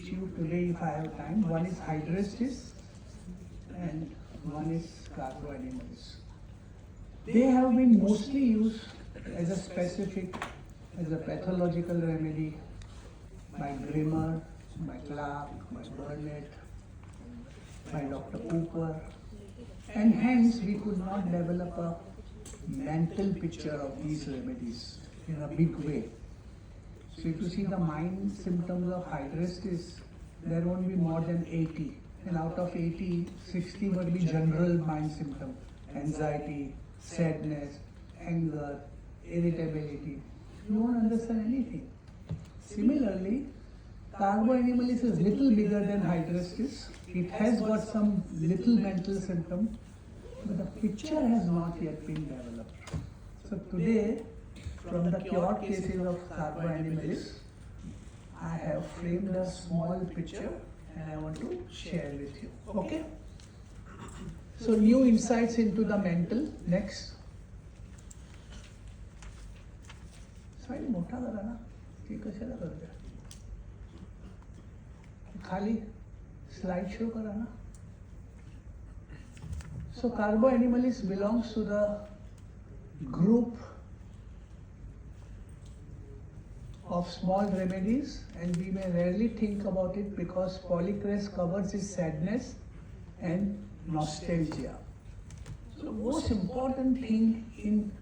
you today if I have time. One is hydrostis and one is carbo animals. They have been mostly used as a specific, as a pathological remedy by Grimmer, by Clark, by Burnett, by Dr. Cooper, and hence we could not develop a mental picture of these remedies in a big way. So if you see the mind symptoms of hydrostis, there won't be more than 80. And out of 80, 60 would be general mind symptoms. Anxiety, sadness, anger, irritability. You won't understand anything. Similarly, Carbo animalis is little bigger than hydrostis. It has got some little mental symptom, but the picture has not yet been developed. So today, from the cured cases of Carbo animalis, I have framed a small picture and I want to share with you. Okay? So new insights into the mental. Next. Slightly मोठा करा ना, ते कशाला करते? खाली slide show करा ना. So Carbo animalis belongs to the group of small remedies, and we may rarely think about it because polycrest covers its sadness and nostalgia. So most important thing in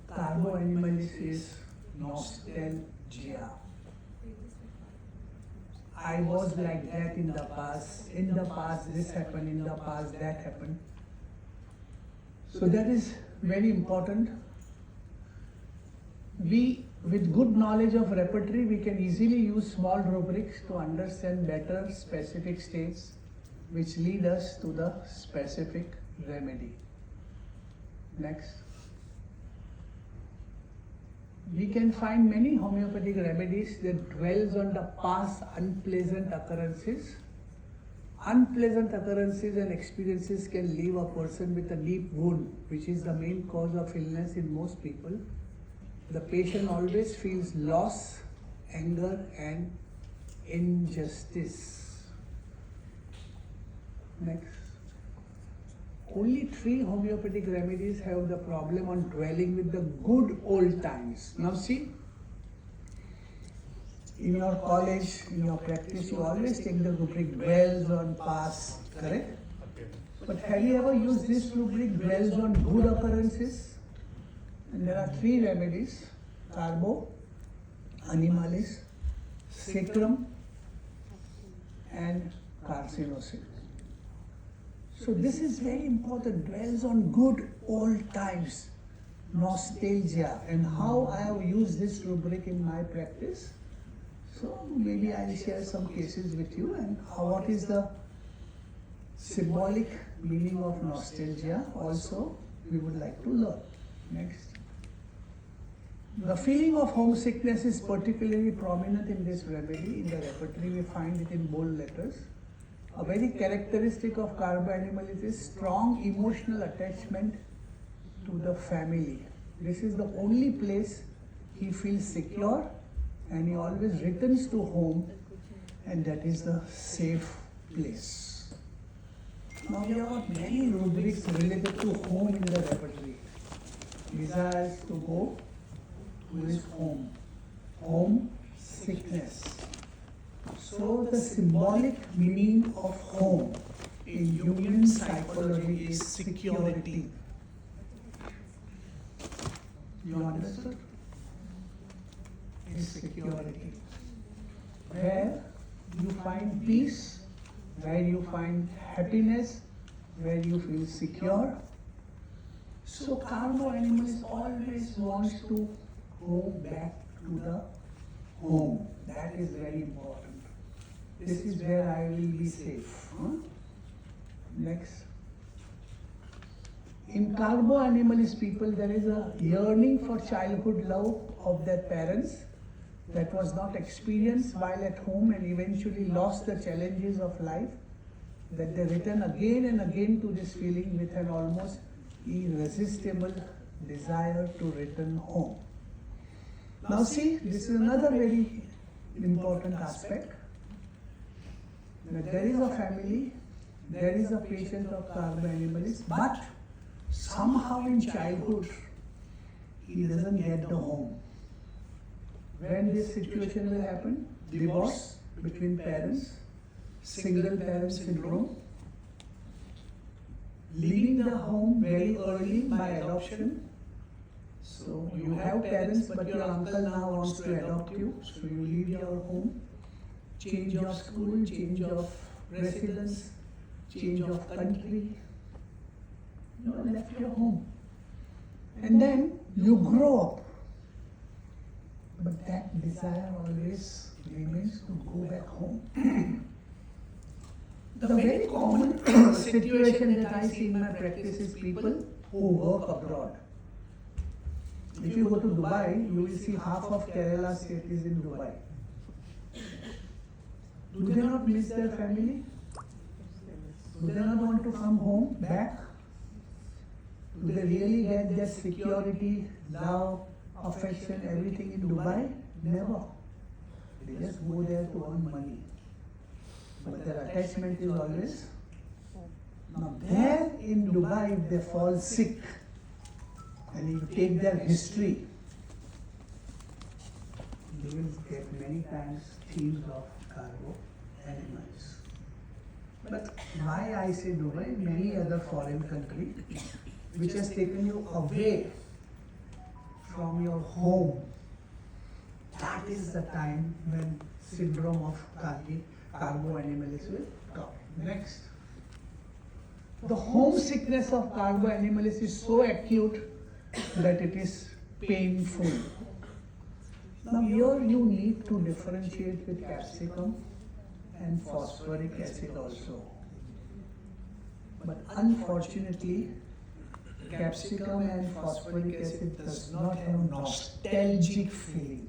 Carbo animalis is nostalgia. I was like that in the past. In the past this happened, in the past that happened. So that is very important. With good knowledge of repertory, we can easily use small rubrics to understand better specific states which lead us to the specific remedy. Next. We can find many homeopathic remedies that dwells on the past unpleasant occurrences. Unpleasant occurrences and experiences can leave a person with a deep wound, which is the main cause of illness in most people. The patient always feels loss, anger and injustice. Next. Only 3 homeopathic remedies have the problem on dwelling with the good old times. Now see, in your college, in your practice, you always take the rubric dwells on past, correct? But have you ever used this rubric dwells on good occurrences? And there are 3 remedies: Carbo, animalis, sacrum and carcinosin. So this is very important, dwells on good old times, nostalgia, and how I have used this rubric in my practice. So maybe I will share some cases with you and what is the symbolic meaning of nostalgia also we would like to learn. Next. The feeling of homesickness is particularly prominent in this remedy. In the repertory we find it in bold letters. A very characteristic of Carbo animalis is strong emotional attachment to the family. This is the only place he feels secure, and he always returns to home, and that is the safe place. Now we have got many rubrics related to home in the repertory. Desires to go to his home. Home sickness. So the symbolic meaning of home in Jungian psychology is security. You understood? Is security. Where you find peace, where you find happiness, where you feel secure. So Carbo animalis always wants to go back to the home. That is very important. This is where I will be safe. Next. In Carbo animalis people, there is a yearning for childhood love of their parents that was not experienced while at home and eventually lost the challenges of life, that they return again and again to this feeling with an almost irresistible desire to return home. Now see, this is another very important aspect. that there is a family, there is a patient of Carbo animalis, but somehow in childhood he doesn't get the home. When this situation will happen, divorce between parents, single parent syndrome, leaving the home very early by adoption. So you have parents, but your uncle now wants to adopt you, so you leave your home, change of school, change of residence, change of country, you left your home. And then you grow up. But that desire always remains to go back home. The very common situation that I see in my practice is people who work abroad. If you go to Dubai, you will see half of Kerala state is in Dubai. Do they not miss their family? Do they not want to come home, back? Do they really get their security, love, affection, everything in Dubai? Never. They just go there to earn money. But their attachment is always. Now there in Dubai, if they fall sick, and you take their history, you will get many times themes of Carbo animals. But why I say Dubai, many other foreign country, which has taken you away from your home, that is the time when syndrome of Carbo animalis will come. Next. The homesickness of Carbo animalis is so acute that it is painful. Now here you need to differentiate with capsicum and phosphoric acid also. But unfortunately, capsicum and phosphoric acid does not have nostalgic feeling.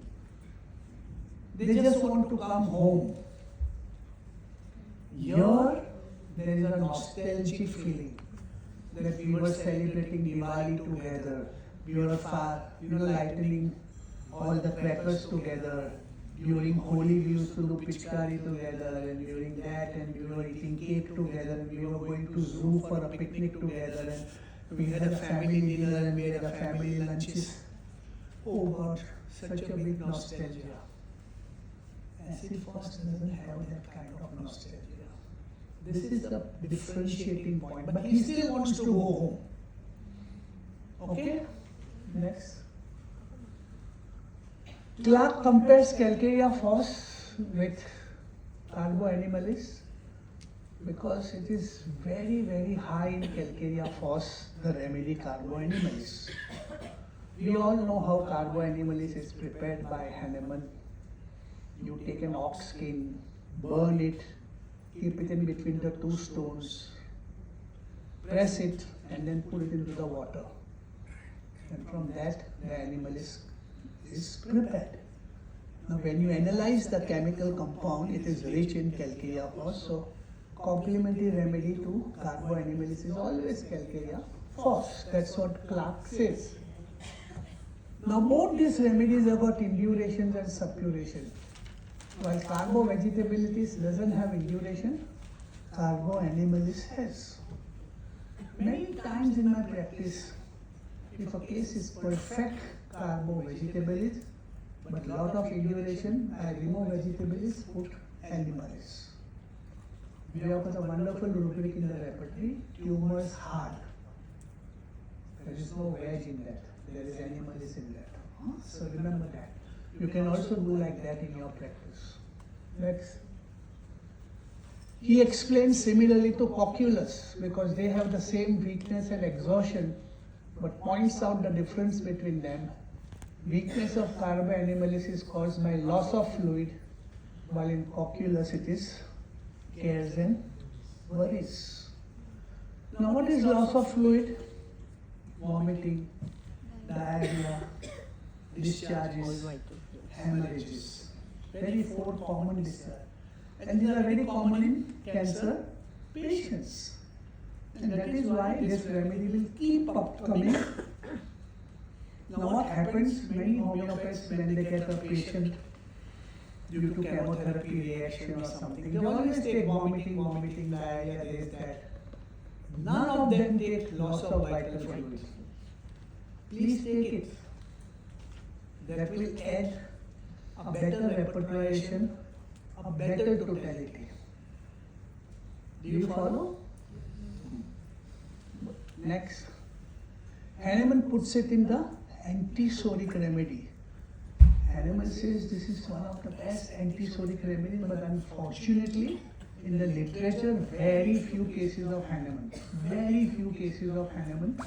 They just want to come home. Here, there is a nostalgic feeling that we were celebrating Diwali together. We were lightening all the crackers together. During Holi, we used to do pichkari together, and during that, and we were eating cake together, and we were going to zoo for a picnic together, and we had a family dinner, and we had a family lunches. Oh God, such a big nostalgia. Acid fast doesn't have that kind of nostalgia. This is the differentiating point, but he still wants to go home. Okay? Next. Clark compares Calcarea fos with Carbo animalis because it is very, very high in Calcarea fos, the remedy Carbo animalis. We all know how Carbo animalis is prepared by Hahnemann. You take an ox skin, burn it, keep it in between the two stones, press it, and then put it into the water. And from that, the animal is prepared. Now, when you analyze the chemical compound, it is rich in Calcarea fos. So, complementary remedy to Carbo animalis is always Calcarea fos. That's what Clark says. Now, both these remedies have got indurations and suppuration. While Carbo vegetabilis doesn't have induration, Carbo animalis has. Many times in my practice, if a case is perfect Carbo vegetabilis, but lot of induration, I remove vegetabilis, put animalis. We have got a wonderful rubric in the repertory, tumors hard. There is no veg in that, there is animalis in that. So remember that. You can also do like that in your practice. Next. He explains similarly to cocculus because they have the same weakness and exhaustion, but points out the difference between them. Weakness of Carbo animalis is caused by loss of fluid, while in cocculus it is cares and worries. Now what is loss of fluid? Vomiting, diarrhea, discharges, hemorrhages. Very four common discharges. And these are very common in cancer patients. And that is why this remedy will keep upcoming. Now what happens, many homeopaths when they get a patient due to chemotherapy reaction or something. They always take vomiting, diarrhea, this, that. None of them take loss of vital fluids. Please take it. That will add a better repertoration, a better totality. Do you follow? Next. Hahnemann puts it in the antisoric remedy. Hahnemann says this is one of the best antisoric remedies, but unfortunately, in the literature, very few cases of Hahnemann. Very few cases of Hahnemann.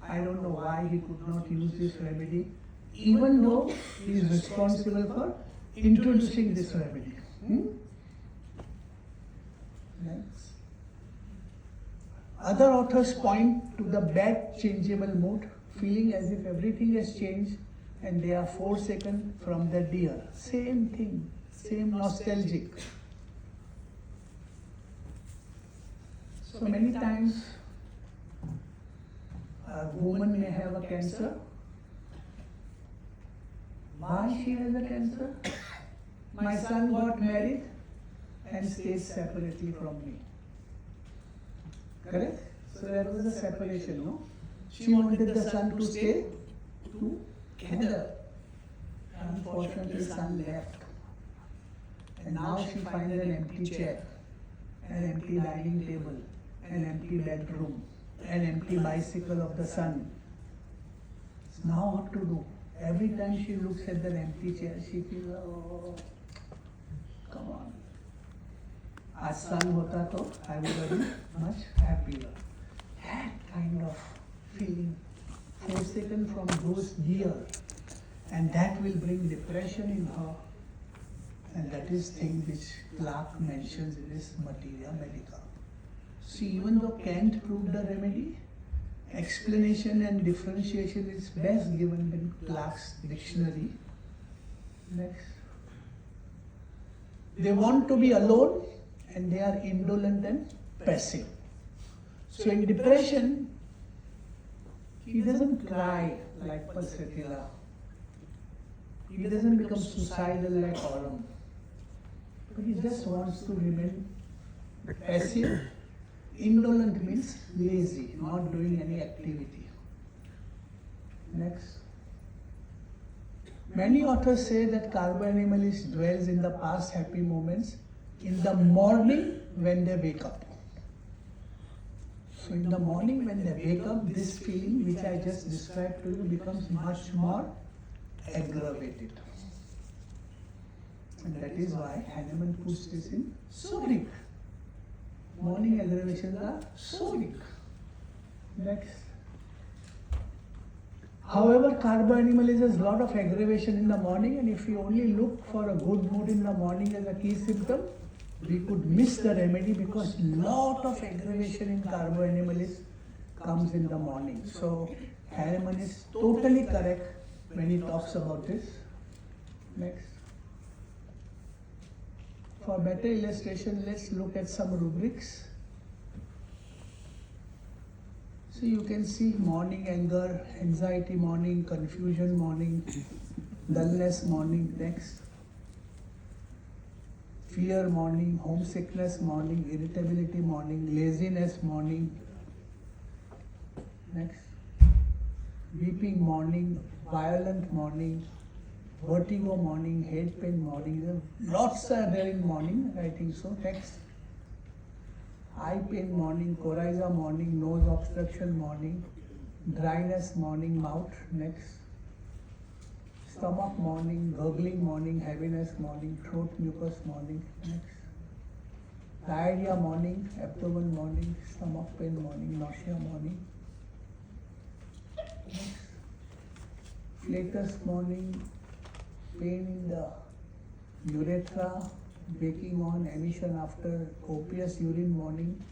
I don't know why he could not use this remedy, even though he is responsible for introducing this remedy. Next. Other authors point to the bad changeable mood, feeling as if everything has changed and they are forsaken from the dear. Same thing, same nostalgic. So many times a woman may have a cancer. Why she has a cancer? My son got married and stays separately from me. Correct? So there was a separation, no? She wanted the son to stay together. Unfortunately, son left. And now she finds an empty chair, an empty dining table, an empty bedroom, an empty bicycle of the son. So now what to do? Every time she looks at that empty chair, she feels, oh, come on. As son hota to, I would have been much happier. That kind of feeling, forsaken from those dear, and that will bring depression in her. And that is thing which Clark mentions in his Materia Medica. See, even though Kant proved the remedy, explanation and differentiation is best given in Clark's dictionary. Next. They want to be alone and they are indolent and passive. So in depression, he doesn't cry like Pasatila. He doesn't become suicidal like Aurum. But he just wants to remain passive. Indolent means lazy, not doing any activity. Next. Many authors say that Carbo animalis dwells in the past happy moments in the morning when they wake up. So in the morning when they wake up, this feeling which I just described to you becomes much more aggravated. And that is why Hahnemann puts this in soric. Morning aggravations are soric. Next. However, Carbo animalis has a lot of aggravation in the morning, and if we only look for a good mood in the morning as a key symptom, we could miss the remedy because lot of aggravation in Carbo animalis comes in the morning. So Hahnemann is totally correct when he talks about this. Next. For better illustration, let's look at some rubrics. So you can see morning anger, anxiety morning, confusion morning, dullness morning. Next. Fear morning, homesickness morning, irritability morning, laziness morning. Next. Weeping morning, violent morning, vertigo morning, head pain morning. Lots are there in morning, I think so. Next. Eye pain morning, coryza morning, nose obstruction morning, dryness morning, mouth. Next. Stomach morning, gurgling morning, heaviness morning, throat mucus morning. Next. Diarrhea morning, abdomen morning, stomach pain morning, nausea morning. Next. Flatus morning, pain in the urethra, breaking on, emission after copious urine morning,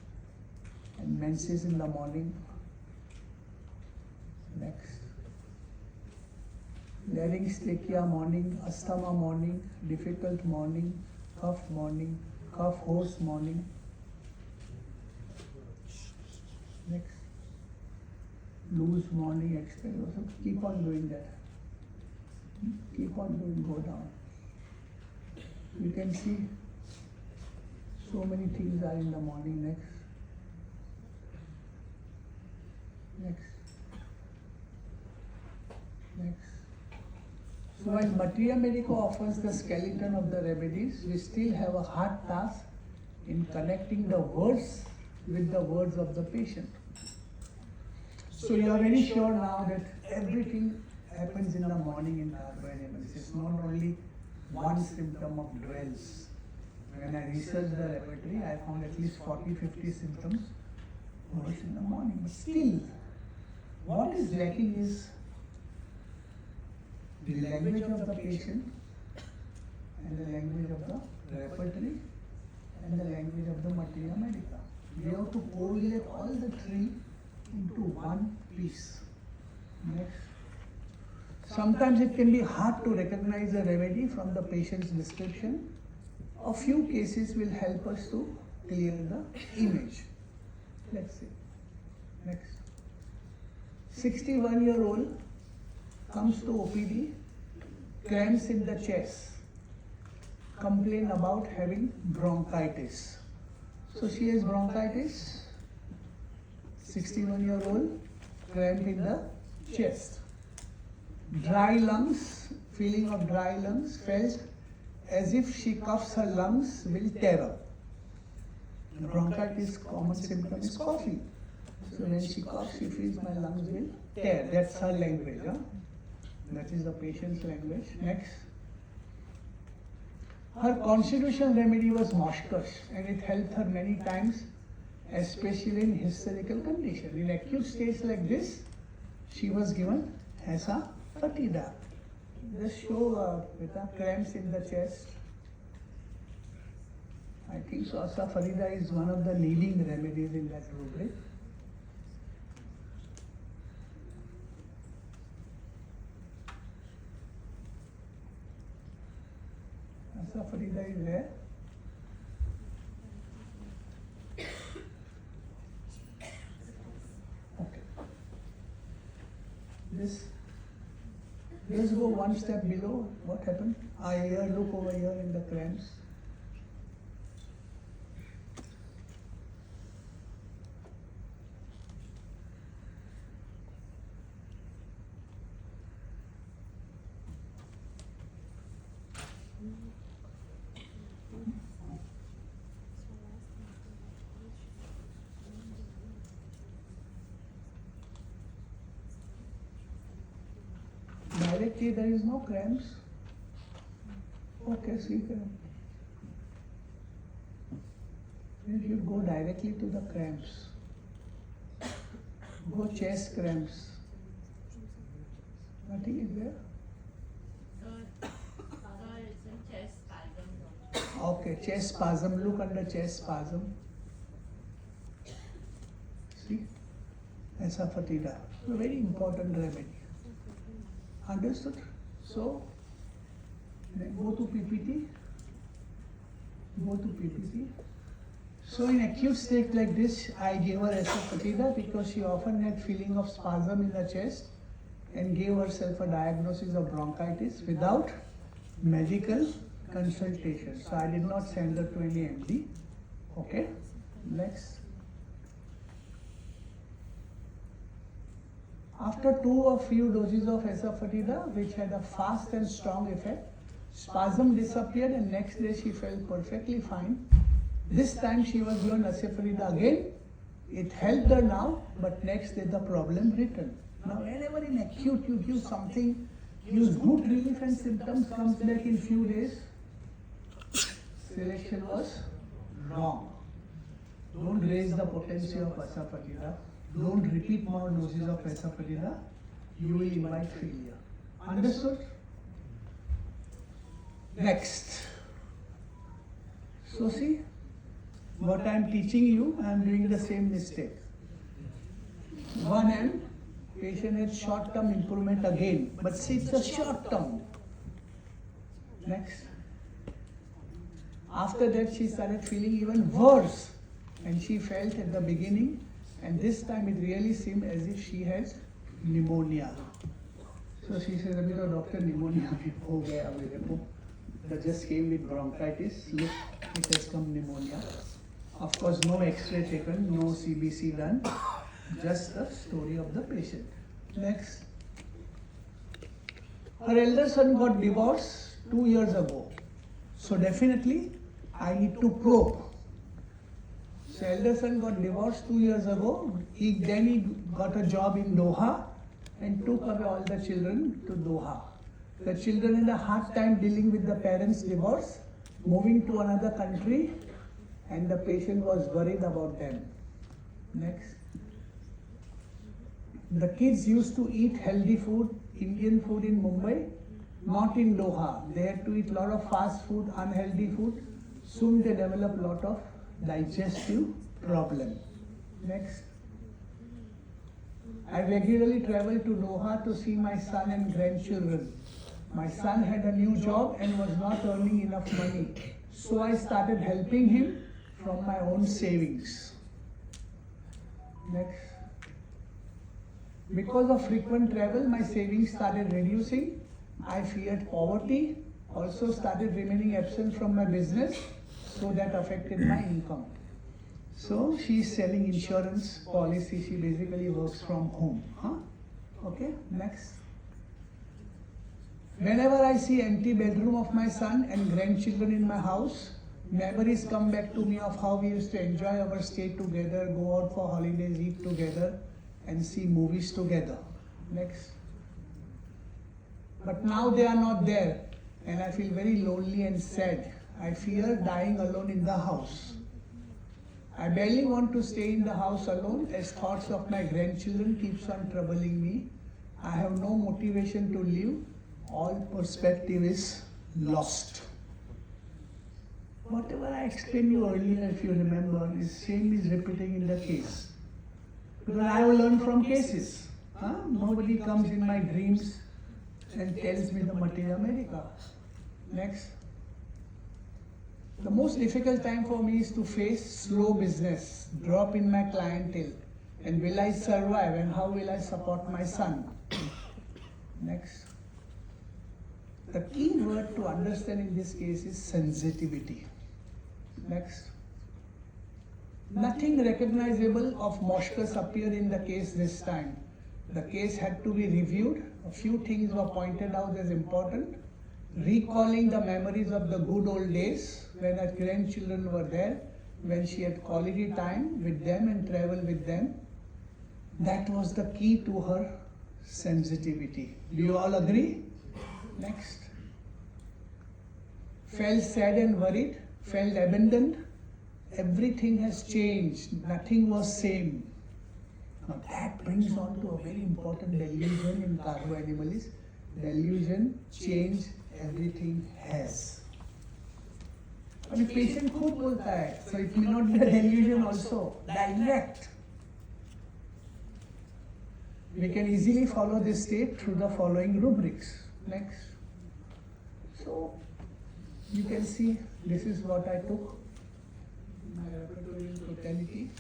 and menses in the morning. Next. Larynxtachia morning, asthma morning, difficult morning, cough hoarse morning. Next. Loose morning, keep on doing that. Keep on doing, go down. You can see so many things are in the morning. Next. So while Materia Medica offers the skeleton of the remedies, we still have a hard task in connecting the words with the words of the patient. So you are very sure now that everything happens in the morning in Carbo animals. It's not only one symptom of dwells. When I researched the repertory, I found at least 40-50 symptoms worse in the morning. But still, what is lacking is the language of the patient and the language of the repertory and the language of the Materia Medica. We have to correlate all the three into one piece. Next. Sometimes it can be hard to recognize a remedy from the patient's description. A few cases will help us to clear the image. Let's see. Next. 61-year-old comes to OPD, cramps in the chest, complain about having bronchitis. So she has bronchitis, 61-year-old, cramp in the chest. Dry lungs, feeling of dry lungs, felt as if she coughs, her lungs will tear up. The bronchitis common symptom is coughing. So when she coughs, she feels my lungs will tear. That's her language. That is the patient's language. Next. Her constitutional remedy was moshkush, and it helped her many times, especially in hysterical condition. In acute states like this, she was given asafoetida. Just show with cramps in the chest. I think so. Asafoetida is one of the leading remedies in that rubric. Asafoetida is there. Okay. Let's go one step below. What happened? Look over here in the cramps. Directly there is no cramps. Okay, see cramp. If you go directly to the cramps, go chest cramps. Nothing is there? It's in chest spasm. Okay, chest spasm. Look under chest spasm. See? Asafoetida. A very important remedy. Understood? So, go to PPT. Go to PPT. So in acute state like this, I gave her asafoetida because she often had feeling of spasm in the chest and gave herself a diagnosis of bronchitis without medical consultation. So I did not send her to any MD. Okay? Next. After 2 or few doses of asafoetida, which had a fast and strong effect, spasm disappeared and next day she felt perfectly fine. This time she was given asafoetida again. It helped her now, but next day the problem returned. Now whenever in acute you give something, use good relief and symptoms comes back in few days, selection was wrong. Don't raise the potency of asafoetida. Don't repeat more doses of asafoetida. You will invite failure. Understood? Next. So see, what I am teaching you, I am doing the same mistake. One hand, patient had short-term improvement again, but see it's a short-term. Next. After that she started feeling even worse, and she felt at the beginning, and this time it really seemed as if she has pneumonia. So she said, "Abhi to doctor pneumonia bhi ho gaya mere ko." that just came with bronchitis. Look, it has come pneumonia. Of course, no X-ray taken, no CBC done. Just the story of the patient. Next. Her elder son got divorced 2 years ago. So definitely, I need to probe. So elder son got divorced 2 years ago. Then he got a job in Doha and took away all the children to Doha. The children had a hard time dealing with the parents' divorce, moving to another country, and the patient was worried about them. Next. The kids used to eat healthy food, Indian food in Mumbai, not in Doha. They had to eat a lot of fast food, unhealthy food. Soon they developed a lot of digestive problem. Next. I regularly travel to Doha to see my son and grandchildren. My son had a new job and was not earning enough money. So I started helping him from my own savings. Next. Because of frequent travel, my savings started reducing. I feared poverty, also started remaining absent from my business, so that affected my income. So she is selling insurance policy. She basically works from home. Okay, next. Whenever I see empty bedroom of my son and grandchildren in my house, memories come back to me of how we used to enjoy our stay together, go out for holidays, eat together, and see movies together. Next. But now they are not there, and I feel very lonely and sad. I fear dying alone in the house. I barely want to stay in the house alone as thoughts of my grandchildren keeps on troubling me. I have no motivation to live. All perspective is lost. Whatever I explained you earlier, if you remember, is same is repeating in the case. Because I have learned from cases. Nobody comes in my dreams and tells me the Materia Medica. Next. The most difficult time for me is to face slow business, drop in my clientele, and will I survive and how will I support my son? Next. The key word to understand in this case is sensitivity. Next. Nothing recognizable of Moschus appeared in the case this time. The case had to be reviewed. A few things were pointed out as important. Recalling the memories of the good old days when her grandchildren were there, when she had quality time with them and travel with them. That was the key to her sensitivity. Do you all agree? Next. Felt sad and worried, felt abandoned. Everything has changed. Nothing was same. Now that brings on to a very important delusion in Carbo animalis. Delusion, change, everything has. अभी patient खुद बोलता है, so it may not be a delusion also. Direct. We can easily follow this state through the following rubrics. Next. So you can see this is what I took. My repertoire in totality.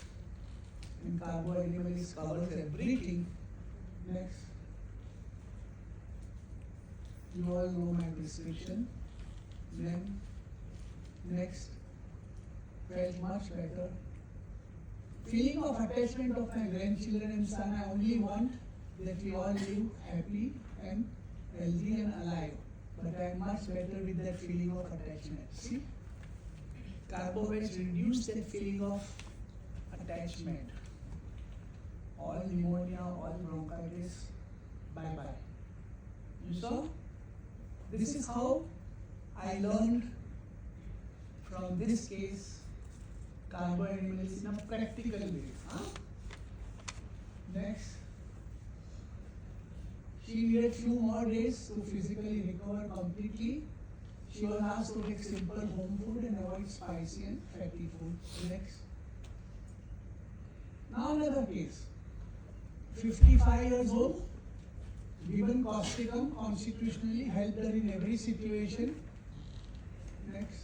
And Carbo animalis covers everything. Next. You all know my prescription. Then, next, felt much better. Feeling of attachment of my grandchildren and son, I only want that we all live happy and healthy and alive. But I am much better with that feeling of attachment. See? Carbo has reduced that feeling of attachment. All pneumonia, all bronchitis, bye-bye. You saw? This is how I learned from this case Carbo animalis in a practical way. Next. She needed few more days to physically recover completely. She was asked to take simple home food and avoid spicy and fatty food. Next. Now another case. 55 years old. Given causticum constitutionally helped her in every situation. Next.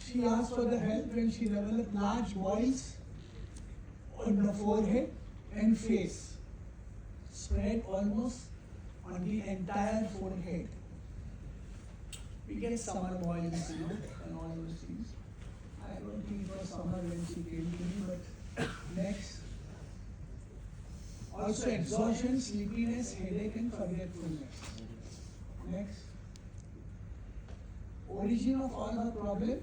She asked for the help when she developed large boils on the forehead and face, spread almost on the entire forehead. We get summer boils, and all those things. I don't think it was summer when she came to me, but next. Also exhaustion, sleepiness, headache and forgetfulness. Next. Origin of all her problem.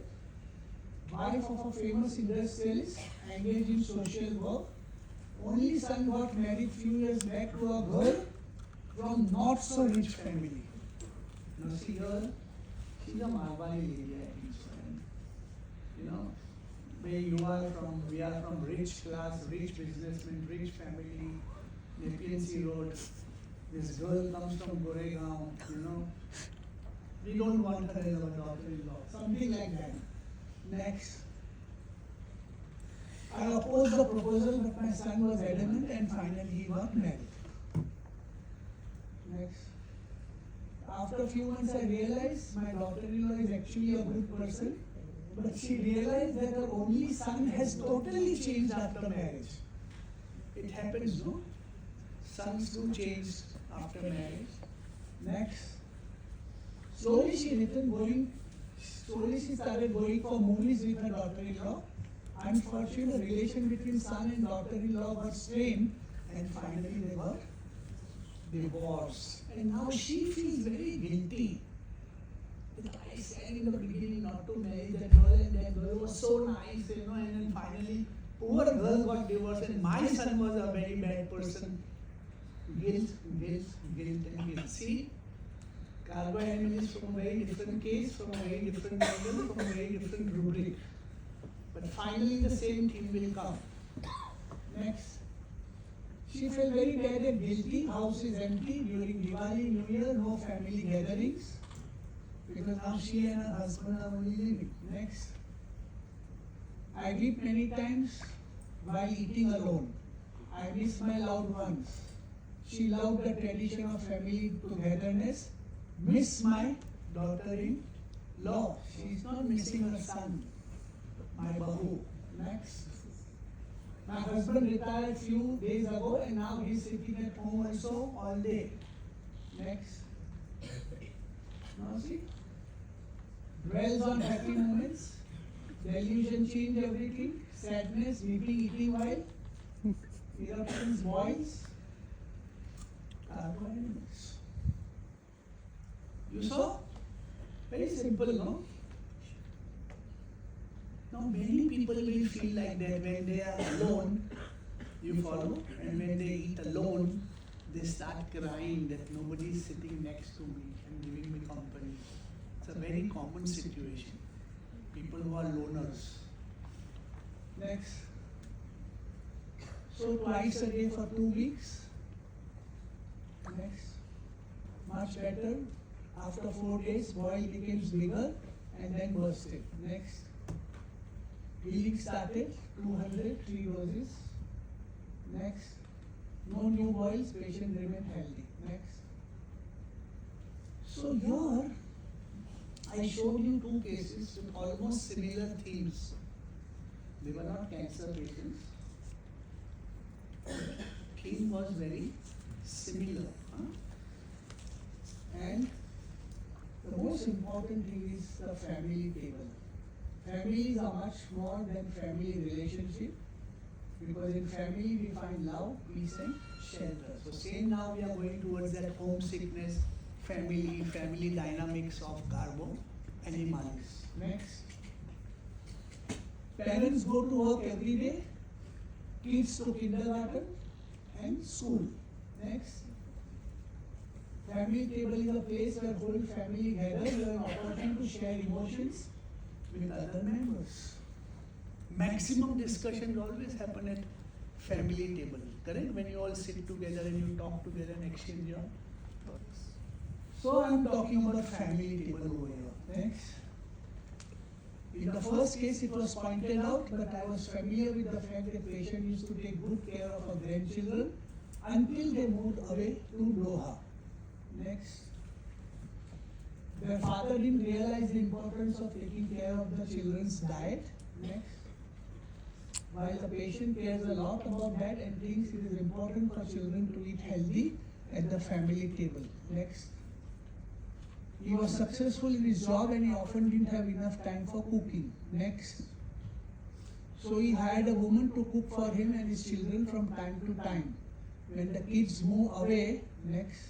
Wife of a famous industrialist, engaged in social work. Only son got married few years back to a girl from not so rich family. Now see her, she's a Marwari lady, I think so. And, where you are from, we are from rich class, rich businessman, rich family, Nepean Road. This girl comes from Goregaon, We don't want her as our daughter-in-law. Something like that. Next. I opposed the proposal, but my son was adamant and finally he got married. Next. After a few months I realized my daughter-in-law is actually a good person, but she realized that her only son has totally changed after marriage. It happens, no? Sons do change after marriage. Next. Slowly she started going for movies with her daughter-in-law. Unfortunately, the relation between son and daughter-in-law got strained and finally they got divorced. And now she feels very guilty. That I said in the beginning not to marry that girl and that girl was so nice, and then finally poor girl got divorced and my son was a very bad person. Guilt, guilt, guilt and guilt. See? Carbo animalis from a very different case, from a very different angle, from a very different rubric. But finally the same thing will come. Next. She felt very bad and guilty. House is empty during Diwali, New Year, no family gatherings. Because now she and her husband are only living. Next. I weep many times while eating alone. I miss my loved ones. She loved the tradition of family togetherness. Miss my daughter-in-law. She is not missing her son. My bahu. Next. My husband retired few days ago and now he is sitting at home also all day. Next. Now see. Dwells on happy moments. Delusion change everything. Sadness, weeping, eating while. Eruptions, boils. Carbo animals. You saw? Very simple, no? Now many people will feel like that when they are alone, you follow, and when they eat alone, they start crying that nobody is sitting next to me and giving me company. It's a very common situation. People who are loners. Next. So twice a day for 2 weeks. Next. Much better. After 4 days, boil becomes bigger and then bursted. Next. Healing started, 200, 3 doses. Next. No new boils, patient remain healthy. Next. So here, I showed you 2 cases with almost similar themes. They were not cancer patients. Theme was very similar. And the most important thing is the family table. Families are much more than family relationship, because in family we find love, peace and shelter. So same now we are going towards that homesickness, family dynamics of Carbo, animalis. Next. Parents go to work every day, kids to kindergarten and school. Next. Family table is a place where whole family gathers, where an opportunity to share emotions with other members. Maximum discussions always happen at family table, correct? When you all sit together and you talk together and exchange your thoughts. So I am talking about family table over here. Next. In the first case it was pointed out, but I was familiar with the fact that patient used to take good care of her grandchildren until they moved away to Doha. Next. Their father didn't realize the importance of taking care of the children's diet. Next. While the patient cares a lot about that and thinks it is important for children to eat healthy at the family table. Next. He was successful in his job and he often didn't have enough time for cooking. Next. So he hired a woman to cook for him and his children from time to time. When the kids move away, next,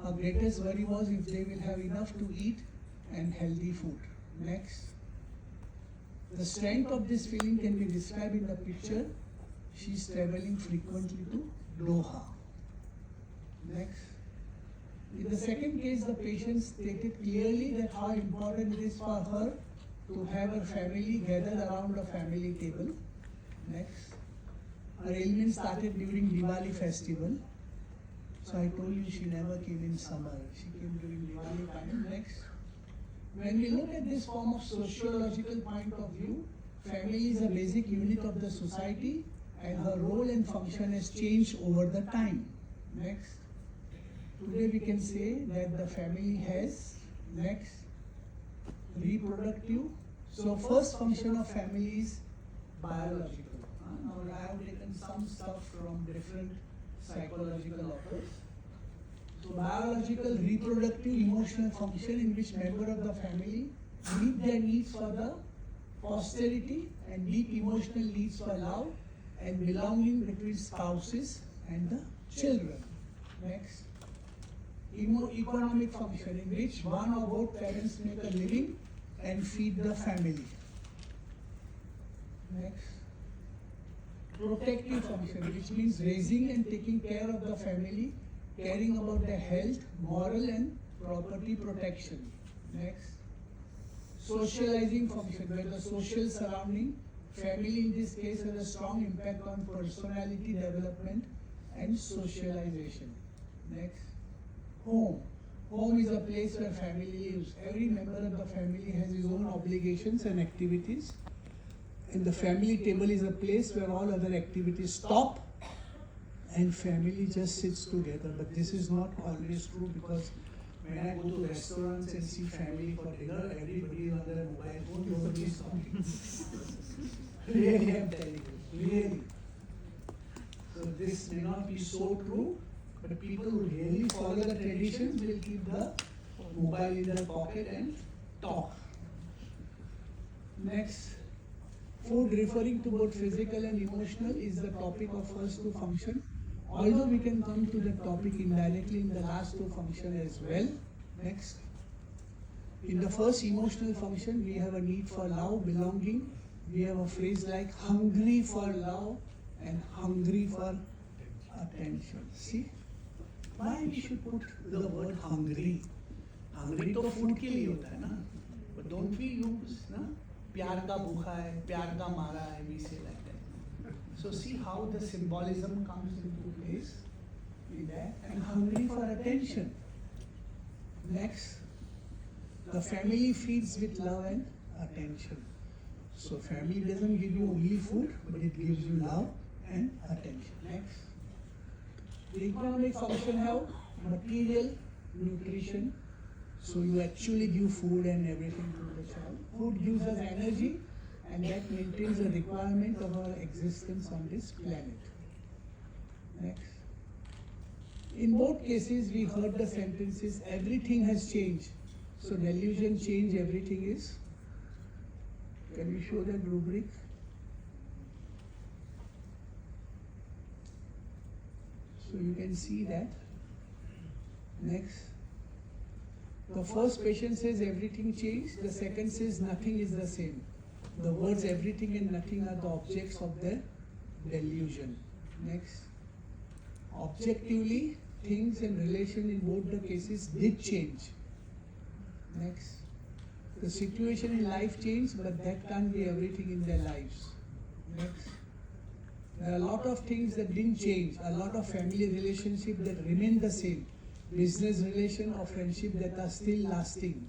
our greatest worry was if they will have enough to eat and healthy food. Next. The strength of this feeling can be described in the picture. She's traveling frequently to Doha. Next. In the second case, the patient stated clearly that how important it is for her to have her family gathered around a family table. Next. Her ailment started during Diwali festival. So I told you she never came in summer. She came during Diwali time. Next. When we look at this form of sociological point of view, family is a basic unit of the society and her role and function has changed over the time. Next. Today we can say that the family has, next, reproductive. So first function of family is biological. Now I have taken some stuff from different psychological authors. So biological, reproductive, emotional function in which member of the family meet their needs for the posterity and deep emotional needs for love and belonging between spouses and the children. Next. Economic function in which one or both parents make a living and feed the family. Next. Protective function, which means raising and taking care of the family, caring about their health, moral and property protection. Next. Socializing function, where the social surrounding, family in this case has a strong impact on personality development and socialization. Next. Home. Home is a place where family lives. Every member of the family has his own obligations and activities. And the family table is a place where all other activities stop and family just sits together. But this is not always true, because when I go to restaurants and see family for dinner, everybody is on their mobile phone, nobody is talking. Really, I'm telling you, really. So this may not be so true, but people who really follow the traditions will keep the mobile in their pocket and talk. Next. Food referring to both physical and emotional is the topic of first two function. Although we can come to the topic indirectly in the last two function as well. Next. In the first emotional function, we have a need for love, belonging. We have a phrase like hungry for love and hungry for attention. See? Why we should put the word hungry? Hungry तो food के लिए होता है ना. But don't we use ना? प्यार का भूखा है, प्यार का मारा है, we say like that. So see how the symbolism comes into place in that. And hungry for attention. Next, the family feeds with love and attention. So family doesn't give you only food, but it gives you love and attention. Next, the economic function have material, nutrition. So you actually give food and everything to the child. Food gives us energy and that maintains the requirement of our existence on this planet. Next. In both cases we heard the sentences, everything has changed. So delusion change, everything is. Can you show that rubric? So you can see that. Next. The first patient says everything changed, the second says nothing is the same. The words everything and nothing are the objects of their delusion. Next. Objectively, things and relation in both the cases did change. Next. The situation in life changed, but that can't be everything in their lives. Next. There are a lot of things that didn't change, a lot of family relationships that remain the same. Business relation or friendship that are still lasting.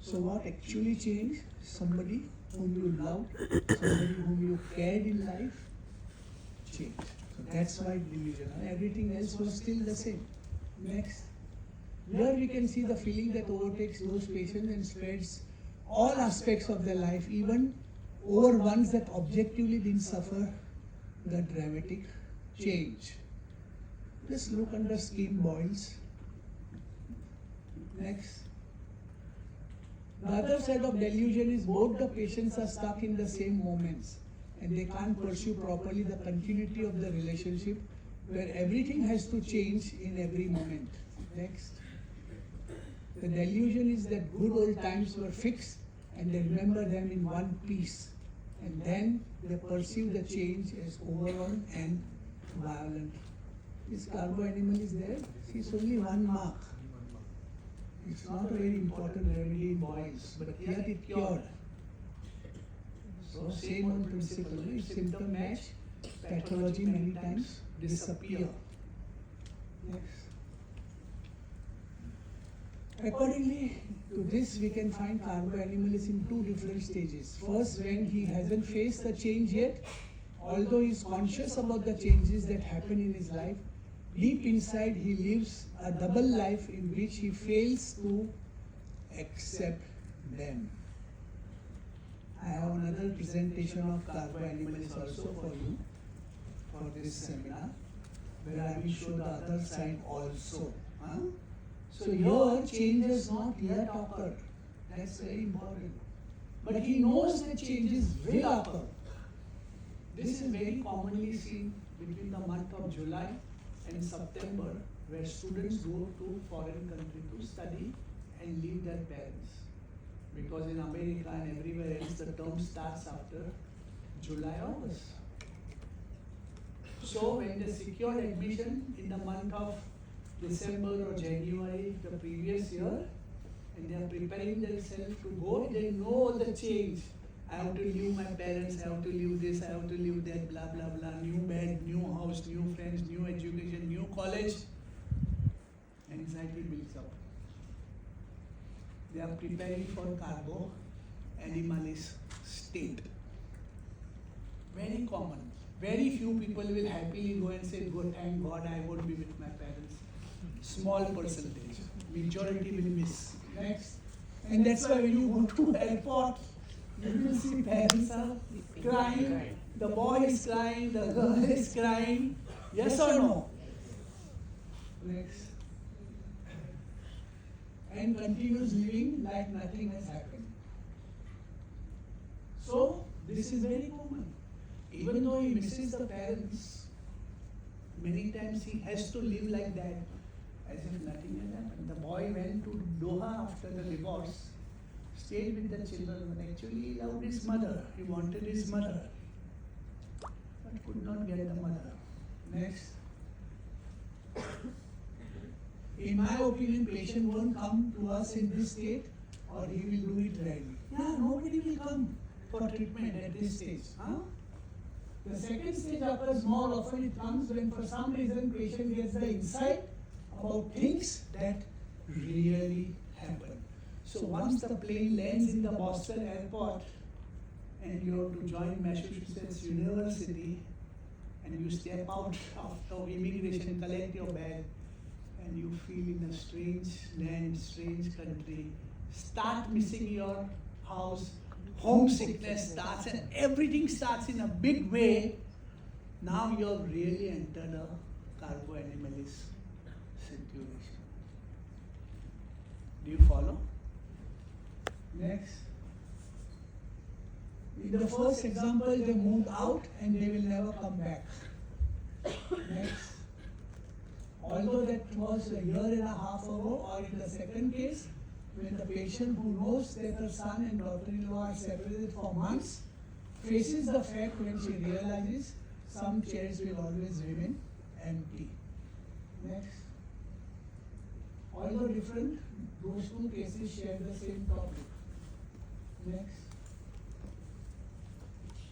So what actually changed? Somebody whom you loved, somebody whom you cared in life, changed. So that's why delusion. Everything else was still the same. Next. Here we can see the feeling that overtakes those patients and spreads all aspects of their life, even over ones that objectively didn't suffer the dramatic change. Just look under skin boils. Next. The other side of delusion is both the patients are stuck in the same moments and they can't pursue properly the continuity of the relationship where everything has to change in every moment. Next. The delusion is that good old times were fixed and they remember them in one piece, and then they perceive the change as overall and violent. This Carbo animal is there. See, it's only one mark. It's not a very important remedy in boils, but yet it cured. So same old principle. If symptom match, pathology many times disappear. Next. Accordingly to this, we can find Carbo animalis in two different stages. First, when he hasn't faced the change yet, although he is conscious about the changes that happen in his life, deep inside he lives a double life in which he fails to accept them. I have another presentation of Carbo animalis also for you for this seminar, where I will show the other side also. So here change has not yet occurred. That's very important. But he knows that changes will occur. This is very commonly seen between the month of July and September, where students go to foreign country to study and leave their parents. Because in America and everywhere else, the term starts after July, August. So when they secured admission in the month of December or January the previous year, and they are preparing themselves to go, they know the change. I have to leave my parents, I have to leave this, I have to leave that, blah, blah, blah. New bed, new house, new friends, new education, new college. Anxiety builds up. They are preparing for Carbo animalis state. Very common. Very few people will happily go and say, "Good, thank God I won't be with my parents." Small percentage. Majority will miss. Next. And that's why when you go to airport, you will see parents are crying, the boy is crying, the girl is crying. Yes or no? Next. And continues living like nothing has happened. So, this is very common. Even though he misses the parents, many times he has to live like that, as if nothing has happened. The boy went to Doha after the divorce, stayed with the children, but actually he loved his mother. He wanted his mother, but could not get the mother. Next. In my opinion, patient won't come to us in this state, or he will do it rarely. Yeah, nobody will come for treatment at this stage. The second stage occurs more often. It comes when for some reason patient gets the insight about things that really happen. So once the plane lands in the Boston airport and you have to join Massachusetts University and you step out of immigration, collect your bag, and you feel in a strange land, strange country, start missing your house, homesickness starts, and everything starts in a big way. Now you have really entered a Carbo animalis situation. Do you follow? Next. In the first example, they moved out and they will never come back. Next. Although that was a year and a half ago, or in the second case, when the patient who knows that her son and daughter-in-law are separated for months, faces the fact when she realizes some chairs will always remain empty. Next. Although different, those two cases share the same topic. Next.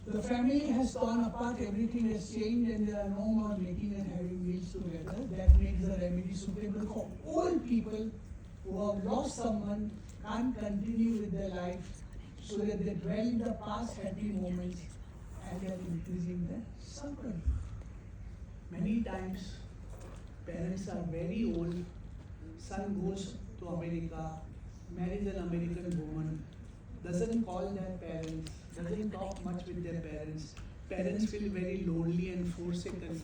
The family has torn apart, everything has changed, and there are no more making and having meals together. That makes the remedy suitable for old people who have lost someone, can't continue with their life, so that they dwell in the past happy moments and they are increasing their suffering. Many times, parents are very old, son goes to America, marries an American woman, doesn't call their parents, doesn't talk much with their parents. Parents feel very lonely and forsaken.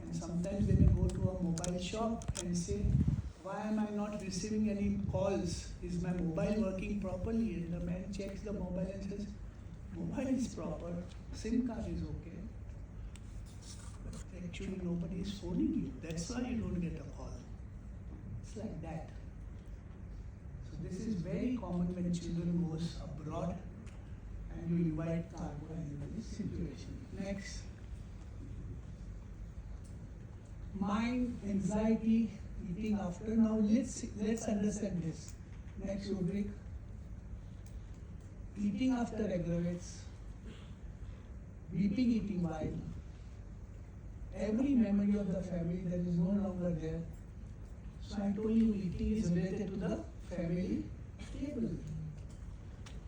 And sometimes they may go to a mobile shop and say, why am I not receiving any calls? Is my mobile working properly? And the man checks the mobile and says, mobile is proper, SIM card is okay. But actually nobody is phoning you. That's why you don't get a call. It's like that. So this is very common when children goes abroad and you invite carbo in this situation. Next. Mind, anxiety, eating after. Now let's understand this. Next rubric. Eating after aggravates. Weeping eating while. Every memory of the family that is no longer there. So I told you eating is related to the family table.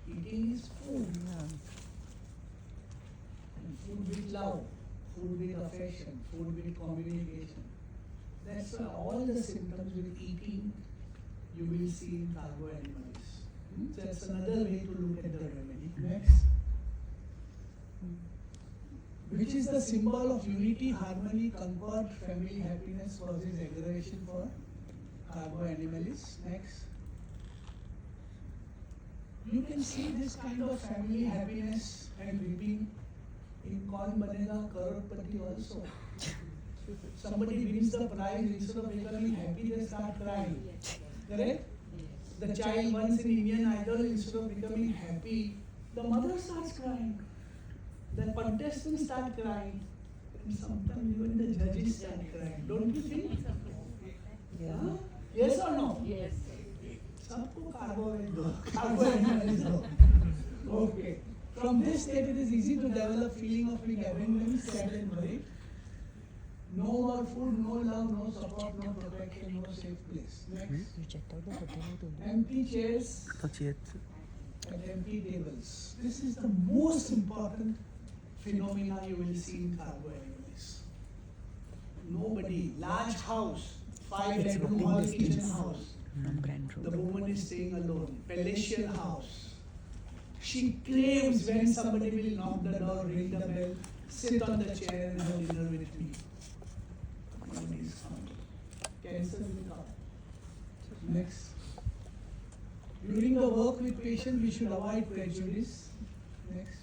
Eating is food. And food with love, food with affection, food with communication. That's why all the symptoms with eating you will see in carbo animals. So that's another way to look at the remedy. Next. Which is the symbol of unity, harmony, concord, family happiness causes aggravation for carbo animals. Next. You can see this kind of family happiness and weeping in Kaun Banega Crorepati also. Somebody wins the prize, instead of becoming happy, they start crying. Correct? The child once in Indian Idol, instead of becoming happy, the mother starts crying. The contestants start crying. And sometimes even the judges start crying. Don't you think? Yeah. Huh? Yes or no? Yes. Sabko carbo will do. Carbo animals do. Okay. From this state, it is easy to develop feeling of being abandoned, sad and worried. No more food, no love, no support, no protection, no safe place. Next. Empty chairs and empty tables. This is the most important Phenomena you will see in carbo animals. Nobody, large house, 5-bedroom hall kitchen house. The woman is staying alone. Palatial house. She craves when somebody will knock the door, ring the bell, sit on the chair and have dinner with me. Nobody is coming. Cancer will come. Next. During the work with patient, we should avoid prejudice. Next.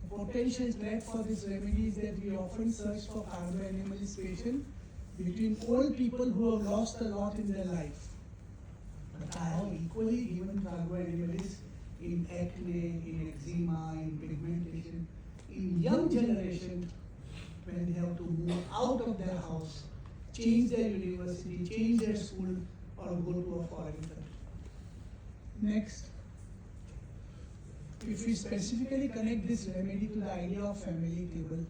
The potential trap for this remedy is that we often search for carbo animals patient between old people who have lost a lot in their life. But I have equally given carbo animals in acne, in eczema, in pigmentation, in young generation when they have to move out of their house, change their university, change their school, or go to a foreign country. Next. If we specifically connect this remedy to the idea of family table,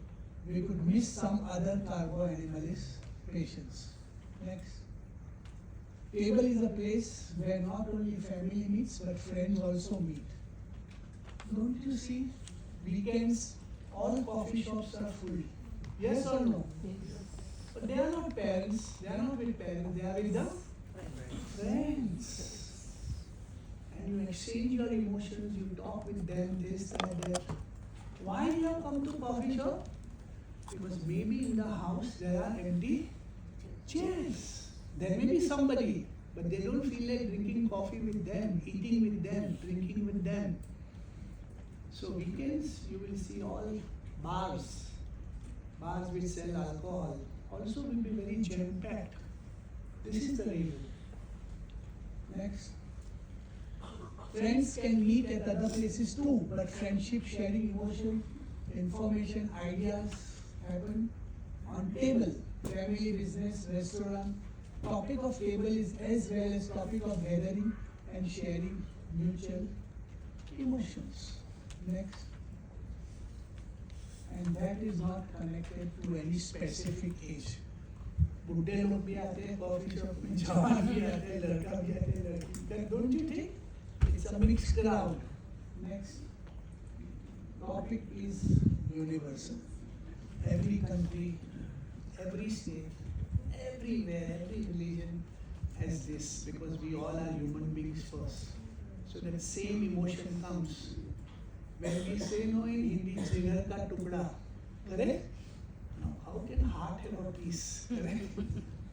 we could miss some other carbo animalis patients. Next. Table is a place where not only family meets but friends also meet. Don't you see? Weekends, all coffee shops are full. Yes or no? But they are not parents, they are not with parents, they are with the friends. And you exchange your emotions, you talk with them, this, that. Why you have come to coffee shop? Because maybe in the house there are empty chairs. There may be somebody, but they don't feel like drinking coffee with them, eating with them, drinking with them. So weekends you will see all bars which sell alcohol also will be very jam-packed. This is the reason. Next. Friends can meet at other places too, but friendship, sharing emotion, information, ideas happen on table. Family, business, restaurant. Topic of table is as well as topic of gathering and sharing mutual emotions. Next. And that is not connected to any specific age. बुढ़े लोग भी आते हैं coffee shop में, जवान भी आते हैं, लड़का भी आते हैं, लड़की. Then don't you think it's a mixed crowd? Next. Topic is universal. Every country, every state, everywhere, every religion has this because we all are human beings first. So that same emotion comes. When we say no in Hindi, jigar ka tukda, correct? Now, how can heart have a peace? Correct?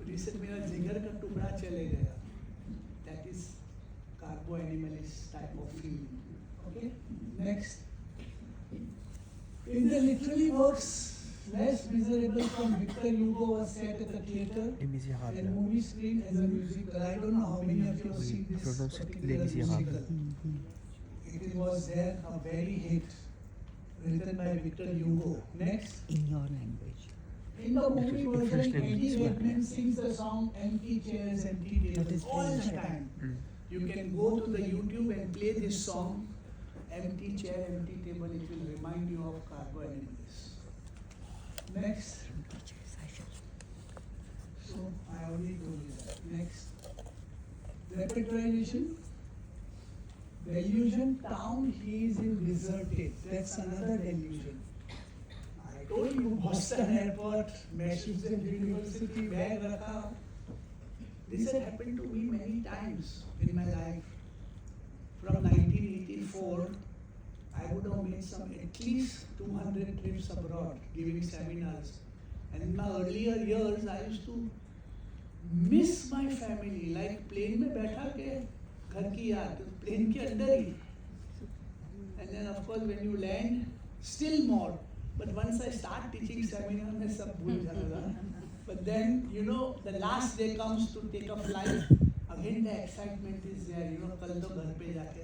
जिससे मेरा जिगर का टुकड़ा चले गया. That is Carbo animalis type of feeling. Okay. Next. In the literary works, less miserable from Victor Hugo was set at the theatre and movie screen as a musical. I don't know how many of you have seen this particular musical. It was then a very hit, written by Victor Hugo. Next. In your language. In the movie version, Eddie Redmayne sings the song "Empty Chairs, Empty Tables" all the time. You can go to the YouTube and play this song, Empty Chair, Empty Table. It will remind you of Carbo animalis. Next. So I already told you that. Next. Repertorization. Delusion. Town he is in deserted. That's another delusion. I told you Boston Airport, Massachusetts University, bag rakha. This had happened to me many times in my life. From 1984, I would have made at least 200 trips abroad, giving seminars. And in my earlier years, I used to miss my family, like plane में बैठा के घर की याद, plane के अंदर ही. And then of course when you land, still more. But once I start teaching seminar, मैं सब भूल जाता. But then, you know, the last day comes to take a flight. Again, the excitement is there. You know, कल तो घर पे जाके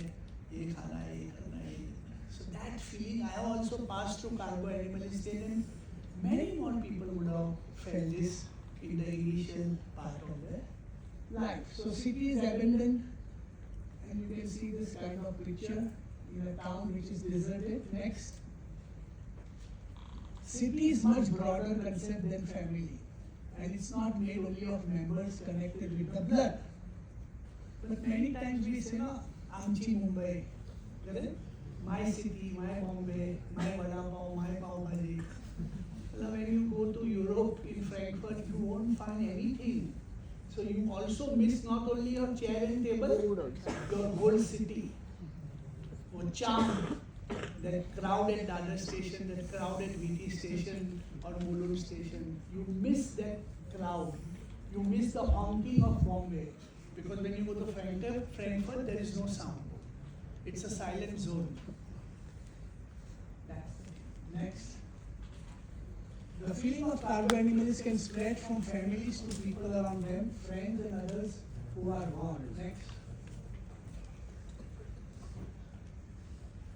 ये खाना है, ये करना है. So that feeling, I also passed through Carbo animalis stage, and many more people would have felt this in the initial part of their Life. So city is abandoned, and you can see this kind of picture in a town which is deserted. Next. City is much broader concept than family, and it's not made only of members connected with the blood. But many times we say, no, Amchi Mumbai, correct? my city, my Bombay, my vada pav, my pav bhaji. When you go to Europe, in Frankfurt, you won't find anything. So you also miss not only your chair and table, your whole city. Or charm, that crowd at Dadar station, that crowd at VT station or Mulund station. You miss that crowd. You miss the honking of Bombay. Because when you go to Frankfurt, there is no sound. It's a silent zone. Next. The feeling of Carbo animalis can spread from families to people around them, friends and others who are gone. Next.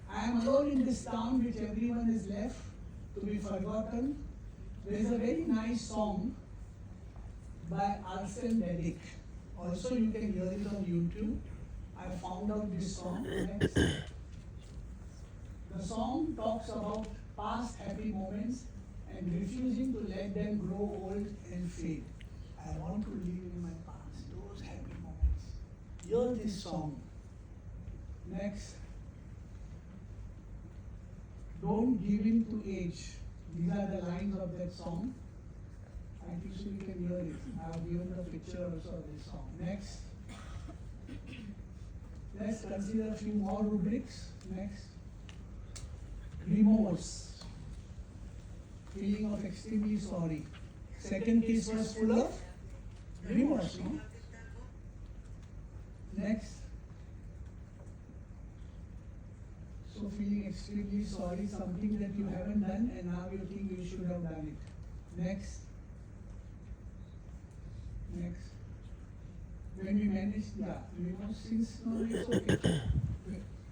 I am alone in this town which everyone is left to be forgotten. There is a very nice song by Arsene Dedic. Also you can hear it on YouTube. I found out this song. Next. The song talks about past happy moments and refusing to let them grow old and fade. I want to live in my past, those happy moments. Hear this song. Next. Don't give in to age. These are the lines of that song. I think so you can hear it. I have given the picture also of this song. Next. Let's consider a few more rubrics. Next. Remorse. Feeling of extremely sorry. Second case was full of remorse, no? Next. So feeling extremely sorry, something that you haven't done and now you think you should have done it. Next. Next. When we manage, since no, it's okay.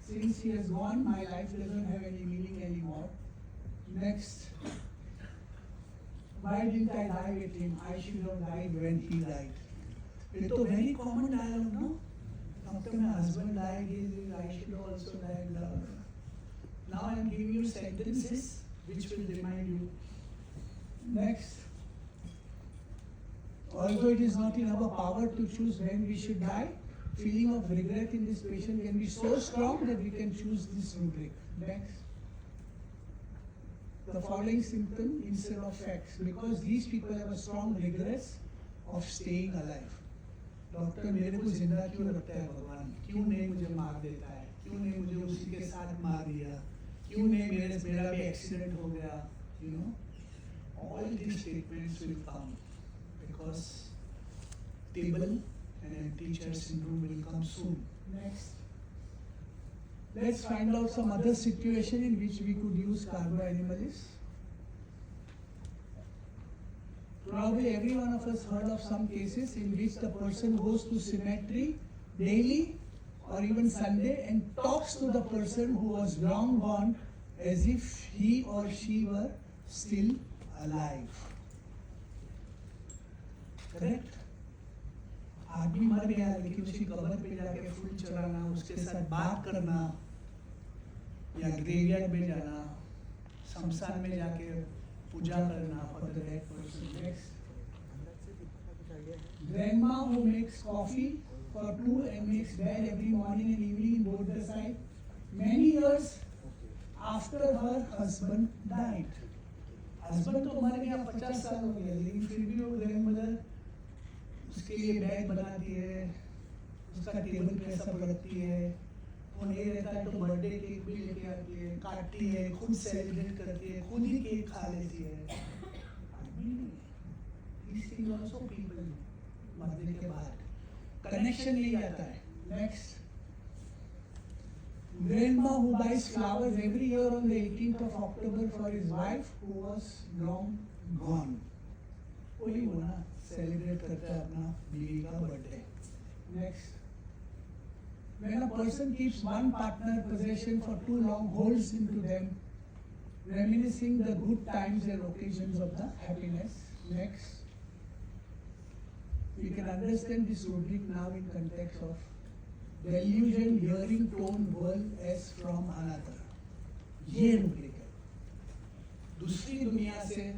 Since he has gone, my life doesn't have any meaning anymore. Next. Why didn't I die with him? I should have died when he died. It's a very common dialogue, no? After my husband died, I should have also died. Blah, blah. Now I am giving you sentences which will remind you. Next. Although it is not in our power to choose when we should die, feeling of regret in this patient can be so strong that we can choose this rubric. Next. The following symptom instead of facts, because these people have a strong regrets of staying alive. Doctor मेरे को जिंदा क्यों रखता है भगवान, क्यों नहीं मुझे मार देता है, क्यों नहीं मुझे उसी के साथ मार दिया, क्यों नहीं मेरा भी एक्सीडेंट हो गया, you know, all these statements will come because table and empty chair syndrome will come soon. Next. Let's find out some other situation in which we could use Carbo animalis. Probably every one of us heard of some cases in which the person goes to cemetery daily or even Sunday and talks to the person who was long gone as if he or she were still alive. Correct? आदमी मर गया लेकिन उसकी कब्र पे जाके फूल चढ़ाना, उसके साथ बात करना, या ग्रेवयार्ड में जाना, शमशान में जाके पूजा करना for the dead person. Next. Grandma who makes coffee for two and makes bed every morning and evening in both the side, many years after her husband died. Husband तो मर गया, 50 साल हो गया, लेकिन फिर भी वो grandmother उसके लिए बैग बनाती है, उसका टेबल पे सब रखती है, वो नहीं रहता है तो बर्थडे केक भी लेके आती है, काटती है, खुद सेलिब्रेट करती है, खुद ही केक खा लेती है. These things also people do. मरने के बाद कनेक्शन नहीं आता है. Next. Grandma who buys flowers every year on the 18th of October for his wife who was long gone. वही वो ना सेलिब्रेट करता है अपना बीवी का birthday. Next. When a person keeps one partner possession for too long, holds into them, reminiscing the good times and occasions of the happiness. Next. We can understand this rubric now in context of delusion, hearing, tone, world as from another. ये rubric है. दूसरी दुनिया से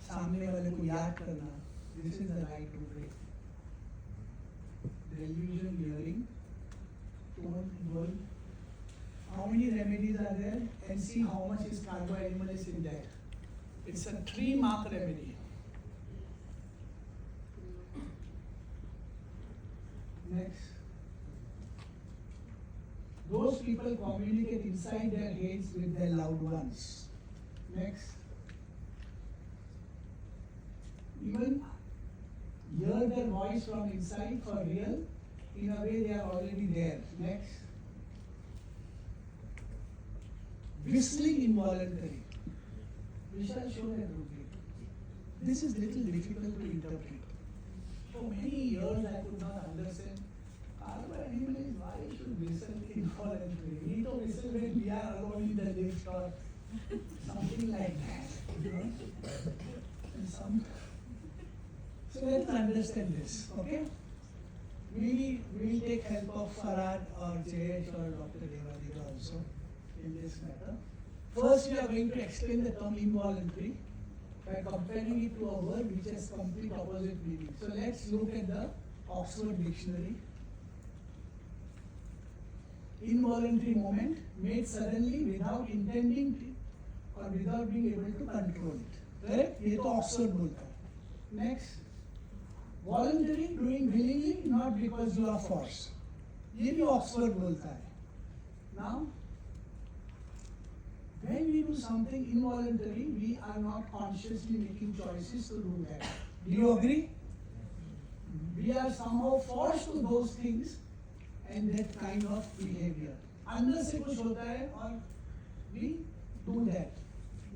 सामने वाले को याद करना. This is the right rubric. Delusion, hearing, tone, world. How many remedies are there? And see how much is Carbo animalis in that. It's a 3-mark remedy. Next. Those people communicate inside their heads with their loved ones. Next. Even hear their voice from inside for real. In a way they are already there. Next. Whistling involuntary. We shall show that rubric. This is little difficult to interpret. For many years I could not understand. Carbo animalis, why should whistle involuntarily? We don't whistle when we are alone in the lift or something like that. You know? And so let's understand this, okay? We will take help of Farad or Jayesh or Dr. Devadika also in this matter. First, we are going to explain the term involuntary by comparing it to a word which has complete opposite meaning. So let's look at the Oxford Dictionary. Involuntary movement made suddenly without intending to, or without being able to control it. Correct? ये तो Oxford बोलता है. Next. Voluntary, doing willingly, not because you are forced. ये भी Oxford बोलता है. Now, when we do something involuntary, we are not consciously making choices to do that. Do you agree? We are somehow forced to those things and that kind of behavior. अंदर से कुछ होता है और we do that.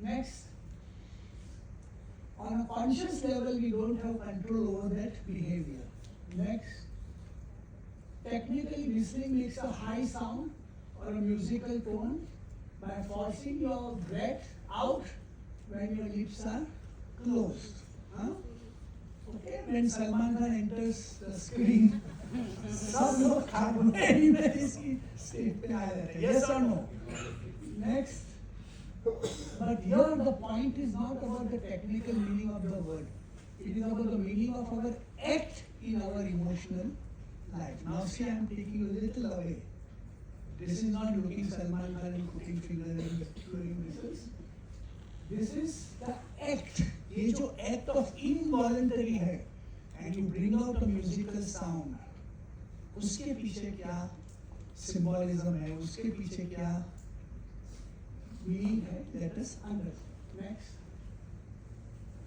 Next. On a conscious level, we don't have control over that behavior. Next. Technically, whistling makes a high sound or a musical tone by forcing your breath out when your lips are closed. Huh? Okay, when Salman Khan enters the screen, सब लोग Carbo animalis की stage पे आ जाते हैं. Yes or no? Next. But here the point is not about the technical meaning of the word. It is about the meaning of our act in our emotional life. Now see, I am taking you a little away. This is not looking Salman Khan and cooking finger and blowing whistles. This is the act. ये जो act of involuntary है, and you bring out a musical sound. उसके पीछे क्या symbolism है? उसके पीछे क्या meaning है? Let us understand. Next.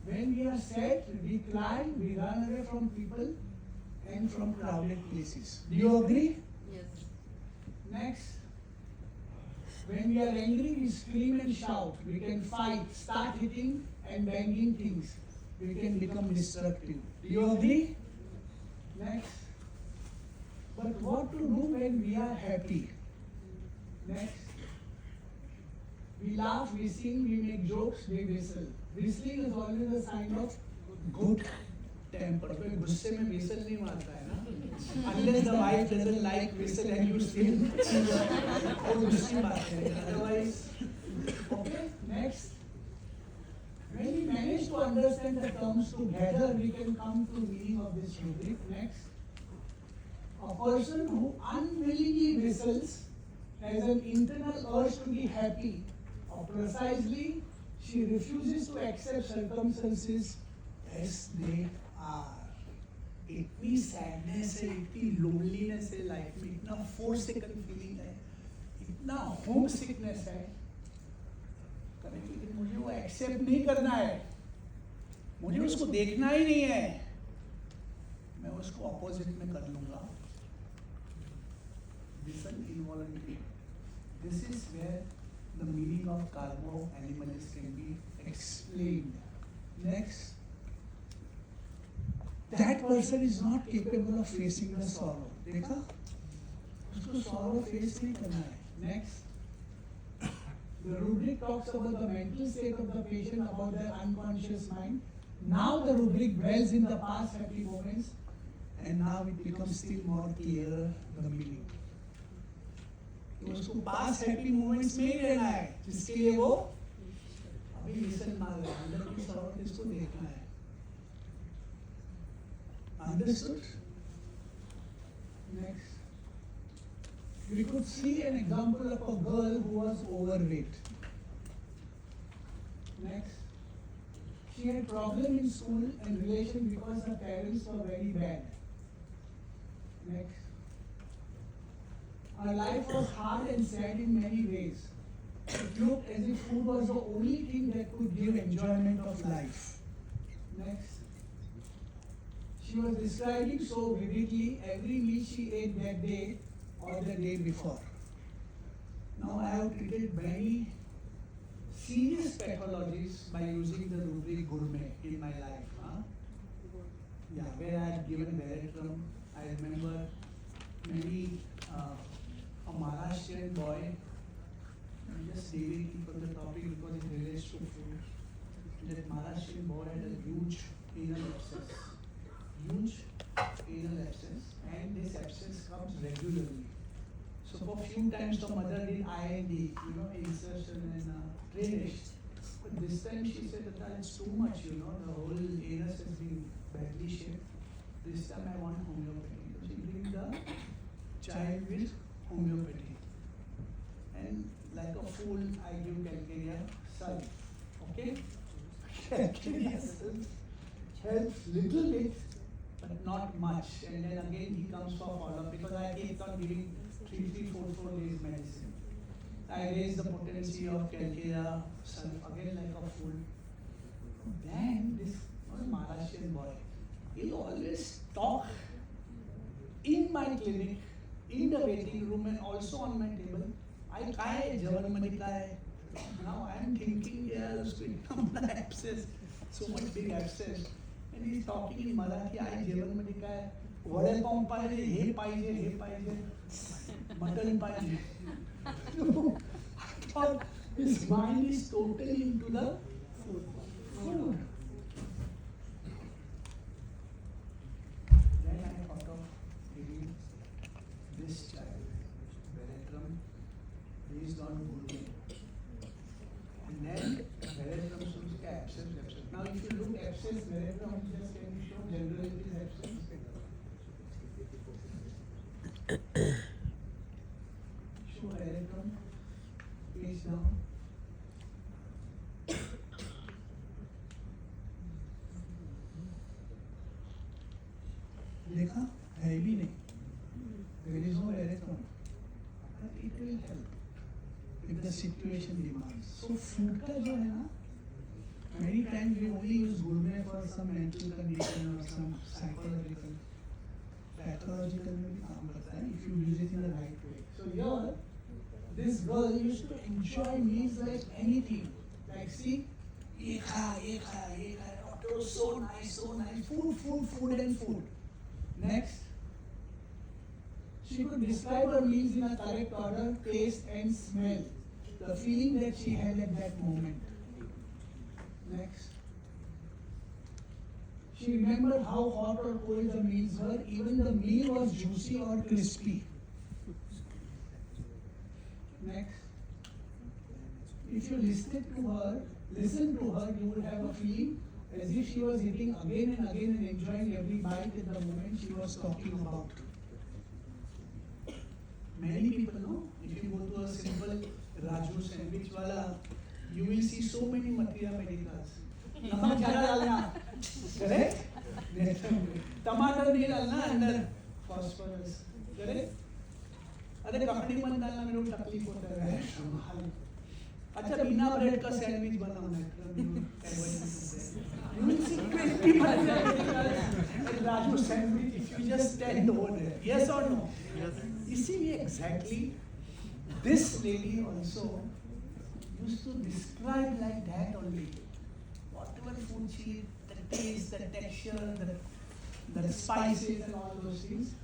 When we are sad, we cry, we run away from people, and from crowded places. Do you agree? Yes. Next. When we are angry, we scream and shout. We can fight, start hitting and banging things. We can become destructive. Do you agree? Next. But what to do when we are happy? Next. We laugh, we sing, we make jokes, we whistle. Whistling is always a sign of good temper. कोई गुस्से में whistle नहीं मारता है ना? Unless the wife doesn't like whistle and you still वो दूसरी बात है. Otherwise, okay. Next. When we manage to understand the terms together, we can come to the meaning of this rubric. Next. A person who unwillingly whistles has an internal urge to be happy, or precisely, she refuses to accept circumstances as they are. इतनी sadness है, इतनी loneliness है life में, इतना forsaken feeling है, इतना homesickness है, लेकिन मुझे वो accept नहीं करना है, मुझे उसको देखना ही नहीं है, मैं उसको opposite में कर लूँगा. Listen involuntarily. This is where the meaning of Carbo, animalis can be explained. Next. That person is not capable of facing the sorrow. देखा? उसको sorrow face नहीं करना है. Next. The rubric talks about the mental state of the patient, about their unconscious mind. Now the rubric dwells in the past happy moments, and now it becomes still more clearer the meaning. तो उसको past happy moments में ही रहना है, जिसके लिए वो अभी listen मार रहा है, अंदर की sorrow इसको देखना है. Understood? Next. We could see an example of a girl who was overweight. Next. She had problem in school and relation because her parents were very bad. Next. Her life was hard and sad in many ways. It looked as if food was the only thing that could give enjoyment of life. Next. She was describing so vividly every meal she ate that day or the day before. Now I have treated many serious pathologies by using the rubric gourmet in my life. Yeah, where I had given veratrum. I remember maybe a Maharashtrian boy. I'm just deviating from the topic because it relates to food. That Maharashtrian boy had a huge anal abscess. Huge anal abscess, and this abscess comes regularly. So for a few times the mother did IND, insertion and drainage. But this time she said that it's too much, the whole anus has been badly shaped. This time I want homeopathy. So she brings the child with homeopathy. And like a fool, I give calcarea salt. Okay? Calcarea salt helps little bit, but not much. And then again he comes for follow-up because I keep on giving 3, 4 days medicine. I raise the potency of calcarea self again like a fool. Then this Maharashtrian boy, he'll always talk in my clinic, in the waiting room and also on my table. I try Javan. Now I am thinking, yeah, abscess, so much big abscess. And he's talking in Marathi, I Jevan मध्ये काय वडेपाव पाहिजे, हे पाहिजे, mutton पाहिजे. I thought his mind is totally into the food. Then I thought of giving this child veratrum based on gourmet. And then veratrum shows abscess. Now if you look abscess, veratrum just can show generalities abscess. Show veratrum, face down. देखा है भी नहीं. There is no veratrum, but it will help if the situation demands. So food का जो है ना, many times we only use gourmet for some mental condition or some psychological. pathological में भी काम करता है if you use it in the right way. So here, this girl used to enjoy meals like anything. Like see, ये खा, it was so nice, food and food. Next, she could describe her meals in a correct order, taste and smell. The feeling that she had at that moment. Next. She remembered how hot or cold the meals were, even the meal was juicy or crispy. Next. If you listen to her, you would have a feeling as if she was eating again and again and enjoying every bite at the moment she was talking about. Many people know, if you go to a simple Raju sandwich wala, you will see so many material medicals. नमक ज़्यादा डालना, correct? टमाटर नहीं डालना अंदर phosphorus, correct? अरे कपड़ी मत डालना मेरे को तकलीफ होता है। अच्छा बिना ब्रेड का सैंडविच बनाओ ना। You will see 20 material medicals in Raju sandwich if you just stand over there. Yes or no? Yes. इसीलिए exactly this lady also used to describe like that only. Whatever food she ate, the taste, the texture, the spices and all those things.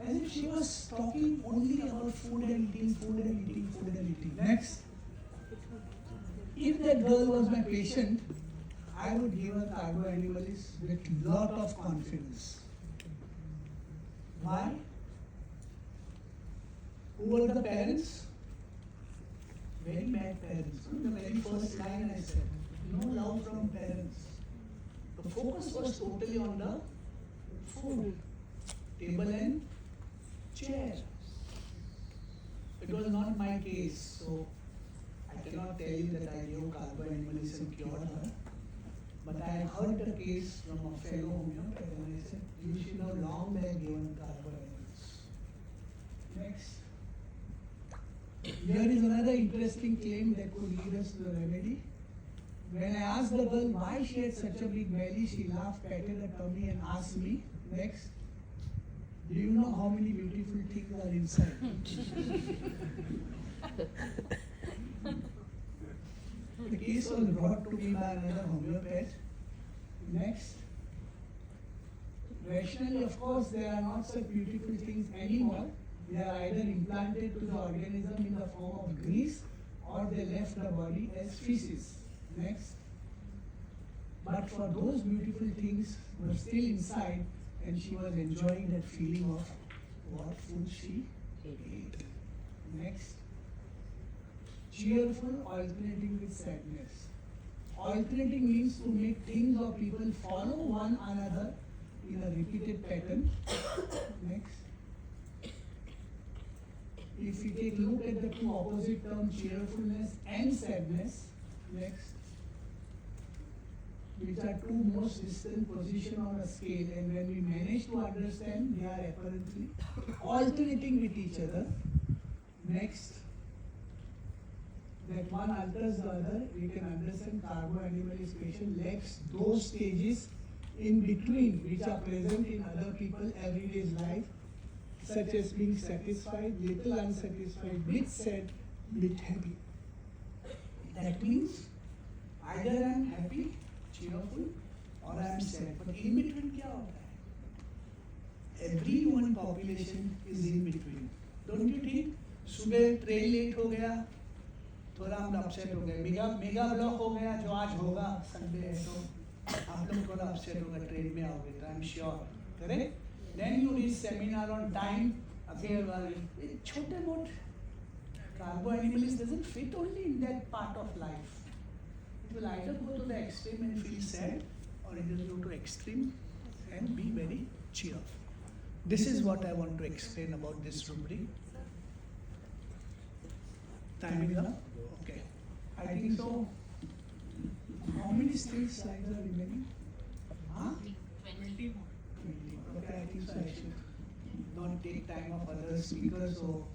As if she was talking only about food and eating. Next. If that girl was my patient, I would give her Carbo animalis with lot of confidence. Why? Who were the parents? Very bad parents. The very first line I said, no love from parents. The focus was totally on the food, table and chair. It was not my case, so I cannot tell you that I gave Carbo animalis and cured her. But I heard the case from a fellow homeopath and I said, you should have long back given Carbo animalis. Next. Here is another interesting claim that could lead us to the remedy. When I asked the girl why she had such a big belly, she laughed, patted her tummy and asked me, next, do you know how many beautiful things are inside? The case was brought to me by another homeopath. Next, rationally of course there are not such beautiful things anymore. They are either implanted to the organism in the form of grease or they left the body as feces. Next. But for those beautiful things were still inside and she was enjoying that feeling of what food she ate. Next. Cheerful alternating with sadness. Alternating means to make things or people follow one another in a repeated pattern. Next. If we take a look at the two opposite terms, cheerfulness and sadness, next, which are two most distant positions on a scale, and when we manage to understand, they are apparently alternating with each other. Next, that one alters the other, we can understand Carbo animalis patient lacks those stages in between which are present in other people's everyday life, such as being satisfied, little unsatisfied, bit sad, bit happy. That means either I am happy, cheerful, or I am sad. But in between क्या होता है? Every human population is in between. Don't you think? सुबह train late हो गया, थोड़ा हम upset हो गए. मेगा ब्लॉक हो गया जो आज होगा संडे है तो आप लोग थोड़ा अपसेट होगा ट्रेन में आओगे तो I am sure. Correct? Then you reach seminar on time. Again, छोटे मोट Carbo animalis doesn't fit only in that part of life. It will either go to the extreme and feel sad, or it will go to extreme and be very cheerful. This is what I want to explain about this rubric. Time is up? Okay. I think so. How many slides are remaining? Huh? 20 more. Okay, I think so I should not take time of other speakers, so